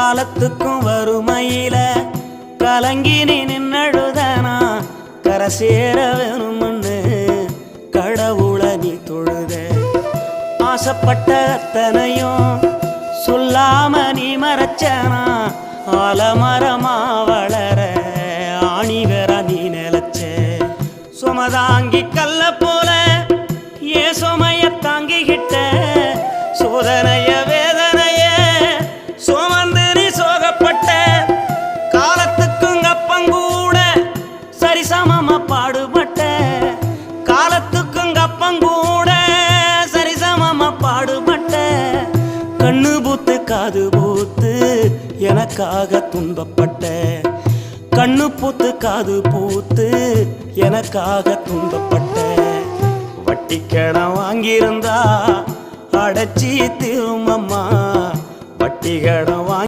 காலத்துக்கும் வறுமையில கலங்கி நீ நின்னழுதனா கரை சேர வேணும்னு கடவுளை நீ தொழுத ஆசைப்பட்ட அத்தனையும் சொல்லாம நீ மறைச்சனா ஆலமரமா வளர ஆணி வேற நீ நிலச்ச சுமதாங்கி கல்ல போல ஏ சுமைய தாங்கிக்கிட்ட சோதனைய வேதனைய சுமந்து நீ சோகப்பட்ட காலத்துக்கும் அப்பங்கூட சரிசமமா பாடுபட்ட காலத்துக்கும் அப்பங்கூட சரிசமமா பாடுபட்ட கண்ணு பூத்து காது பூத்து எனக்காக துன்பப்பட்ட கண்ணு பூத்து காது பூத்து எனக்காக துன்பப்பட்ட வட்டி கடன் வாங்கியிருந்தா அடைச்சி திரும்பம்மா வட்டி கடன் வாங்கி